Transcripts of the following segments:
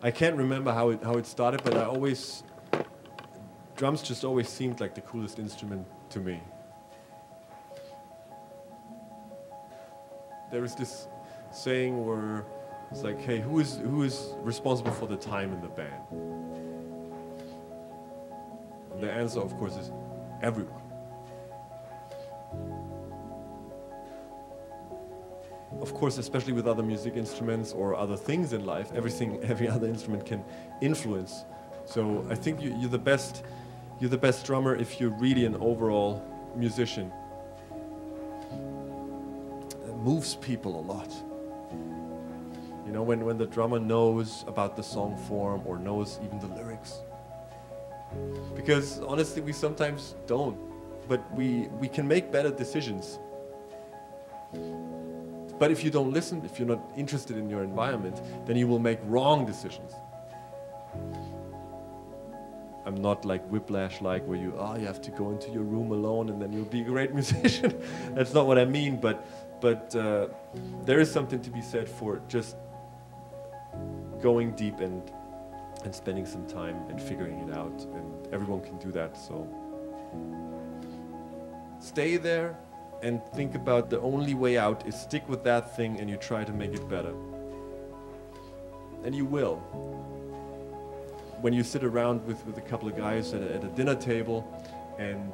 I can't remember how it started, but drums just always seemed like the coolest instrument to me. There is this saying where it's like, hey, who is responsible for the time in the band? And the answer, of course, is everyone. Of course, especially with other music instruments or other things in life, every other instrument can influence. So I think you're the best drummer if you're really an overall musician. It moves people a lot. You know, when the drummer knows about the song form or knows even the lyrics. Because honestly, we sometimes don't, but we can make better decisions. But if you don't listen, if you're not interested in your environment, then you will make wrong decisions. I'm not like Whiplash-like where you have to go into your room alone and then you'll be a great musician. That's not what I mean, but there is something to be said for just going deep and spending some time and figuring it out, and everyone can do that. So stay there and think about the only way out is stick with that thing and you try to make it better. And you will. When you sit around with a couple of guys at a dinner table and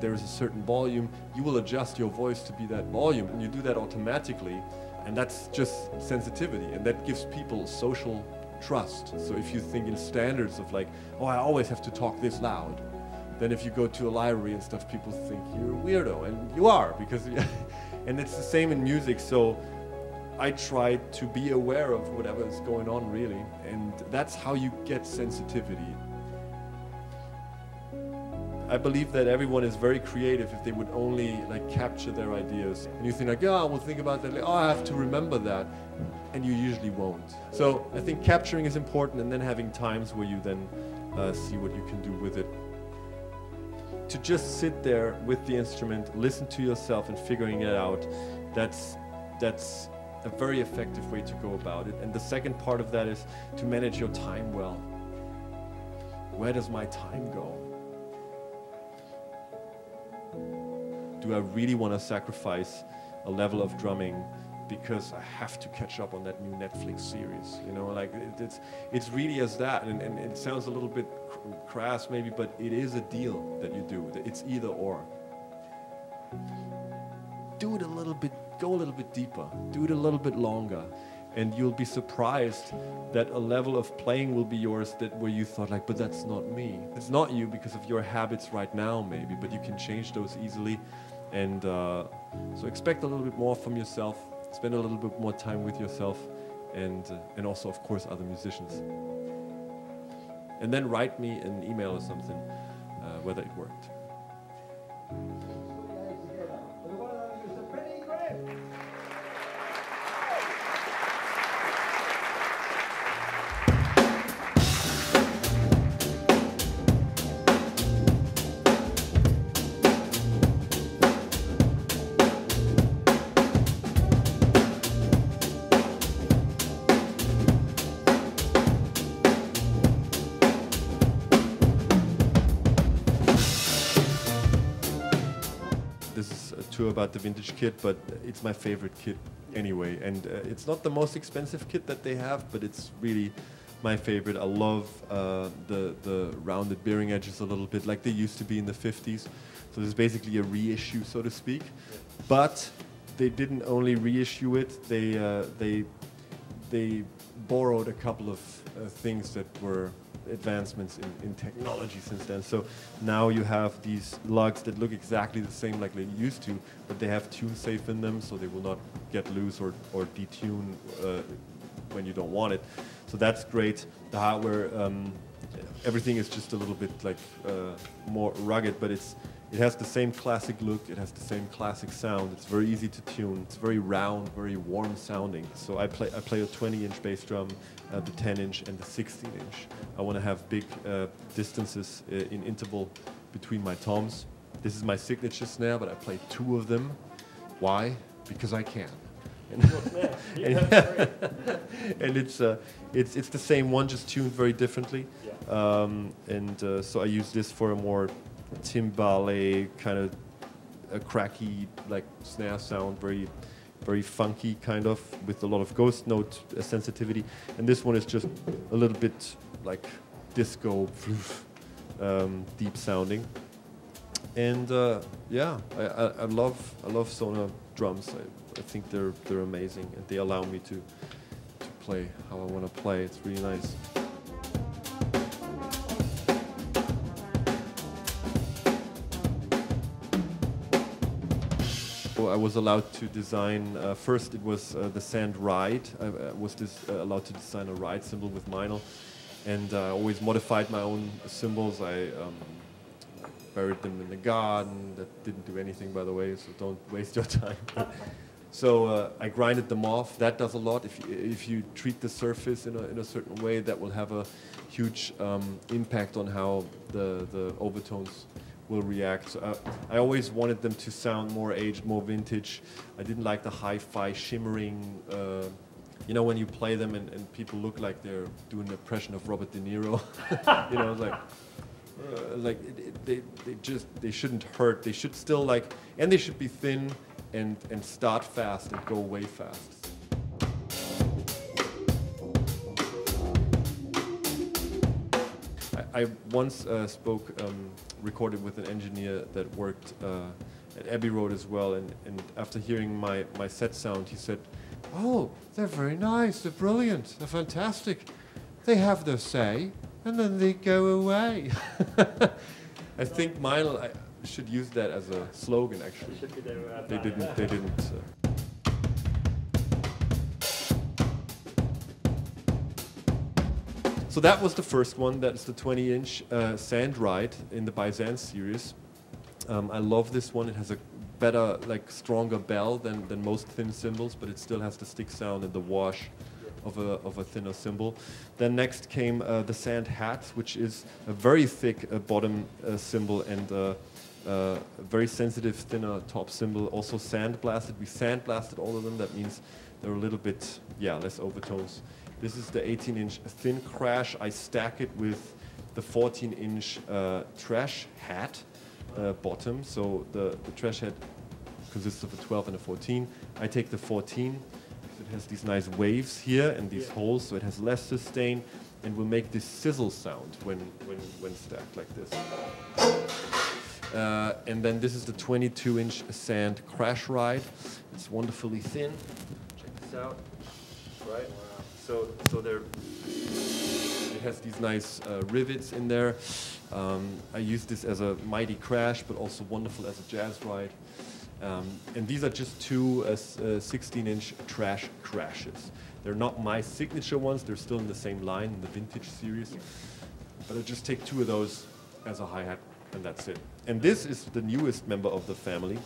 there's a certain volume, you will adjust your voice to be that volume, and you do that automatically, and that's just sensitivity, and that gives people social trust. So if you think in standards of like, oh, I always have to talk this loud, then if you go to a library and stuff, people think you're a weirdo, and you are, because and it's the same in music. So I try to be aware of whatever is going on, really, and that's how you get sensitivity. I believe that everyone is very creative if they would only like capture their ideas. And you think like, yeah, we'll think about that, like, oh, I have to remember that, and you usually won't. So I think capturing is important, and then having times where you then see what you can do with it. To just sit there with the instrument, listen to yourself and figuring it out, that's a very effective way to go about it. And the second part of that is to manage your time well. Where does my time go? Do I really want to sacrifice a level of drumming because I have to catch up on that new Netflix series? You know, like it's really as that, and it sounds a little bit crass maybe, but it is a deal that you do. It's either or. Do it a little bit, go a little bit deeper, do it a little bit longer, and you'll be surprised that a level of playing will be yours that where you thought like, but that's not me. It's not you because of your habits right now maybe, but you can change those easily. And so expect a little bit more from yourself, spend a little bit more time with yourself, and also of course other musicians. And then write me an email or something, whether it worked. About the vintage kit, but it's my favorite kit anyway, and it's not the most expensive kit that they have, but it's really my favorite. I love the rounded bearing edges a little bit like they used to be in the 50s, so this is basically a reissue, so to speak. But they didn't only reissue it, they borrowed a couple of things that were advancements in technology since then. So now you have these lugs that look exactly the same like they used to, but they have tune safe in them, so they will not get loose or detune when you don't want it. So that's great. The hardware, everything is just a little bit like more rugged, but it has the same classic look, it has the same classic sound, it's very easy to tune, it's very round, very warm sounding. So I play a 20-inch bass drum, the 10-inch and the 16-inch. I want to have big distances in interval between my toms. This is my signature snare, but I play two of them. Why? Because I can. And, and it's the same one, just tuned very differently. Yeah. So I use this for a more timbale kind of a cracky like snare sound, very funky kind of, with a lot of ghost note sensitivity. And this one is just a little bit like disco, deep sounding. And yeah, I love Sonar drums. I think they're amazing, and they allow me to play how I want to play. It's really nice. I was allowed to design, first it was the Sand Ride. I was allowed to design a ride cymbal with Meinl, and I always modified my own cymbals. I buried them in the garden. That didn't do anything, by the way, so don't waste your time. So I grinded them off. That does a lot. If you treat the surface in a certain way, that will have a huge impact on how the overtones will react. So, I always wanted them to sound more aged, more vintage. I didn't like the hi-fi shimmering, you know, when you play them and people look like they're doing an impression of Robert De Niro. You know, they shouldn't hurt. They should still and they should be thin and start fast and go way fast. I once recorded with an engineer that worked at Abbey Road as well, and after hearing my set sound, he said, "Oh, they're very nice, they're brilliant, they're fantastic. They have their say, and then they go away." I think I should use that as a slogan, actually. They didn't. So that was the first one. That's the 20-inch Sand Ride in the Byzance series. I love this one. It has a better, stronger bell than most thin cymbals, but it still has the stick sound and the wash of a thinner cymbal. Then next came the Sand Hat, which is a very thick bottom cymbal and a very sensitive, thinner top cymbal. Also sandblasted. We sandblasted all of them. That means they're a little bit, less overtones. This is the 18-inch thin crash. I stack it with the 14-inch trash hat bottom. So the trash hat consists of a 12 and a 14. I take the 14. It has these nice waves here and these holes, so it has less sustain and will make this sizzle sound when stacked like this. And then this is the 22-inch Sand Crash Ride. It's wonderfully thin. Check this out. Right. So it has these nice rivets in there. I use this as a mighty crash, but also wonderful as a jazz ride. And these are just two 16-inch trash crashes. They're not my signature ones. They're still in the same line, in the vintage series. But I just take two of those as a hi-hat, and that's it. And this is the newest member of the family.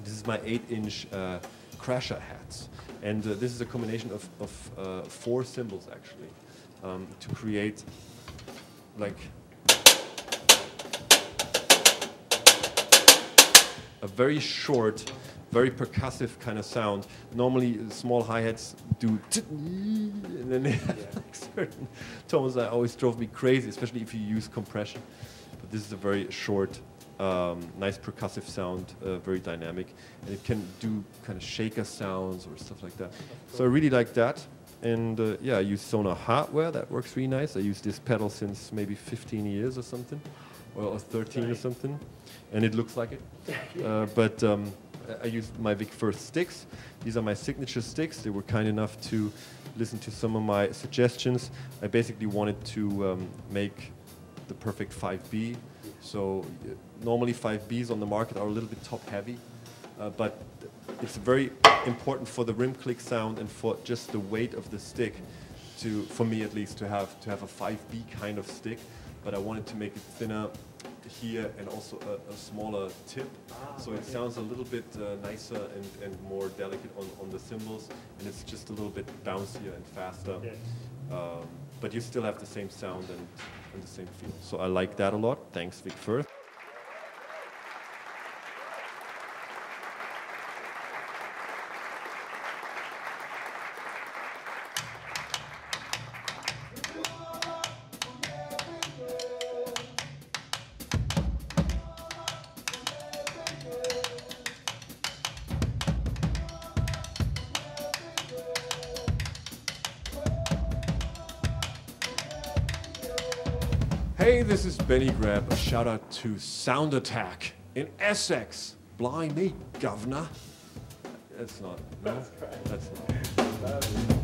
This is my 8-inch crasher hats. And this is a combination of 4 cymbals, actually, to create a very short, very percussive kind of sound. Normally, small hi-hats do, and then they have certain tones that always drove me crazy, especially if you use compression. But this is a very short, nice percussive sound, very dynamic, and it can do kind of shaker sounds or stuff like that. So I really like that. And I use Sonar hardware. That works really nice. I use this pedal since maybe 15 years or something, or 13 or something, and it looks like it. But I used my Vic Firth sticks. These are my signature sticks. They were kind enough to listen to some of my suggestions. I basically wanted to make the perfect 5B. So normally 5Bs on the market are a little bit top heavy, but it's very important for the rim click sound and for just the weight of the stick for me at least, to have a 5B kind of stick. But I wanted to make it thinner here and also a smaller tip, so it sounds a little bit nicer and more delicate on the cymbals, and it's just a little bit bouncier and faster. But you still have the same sound and the same feel. So I like that a lot. Thanks, Vic Firth. Hey, this is Benny Greb. A shout out to Sound Attack in Essex. Blimey, governor. That's not. No? That's not.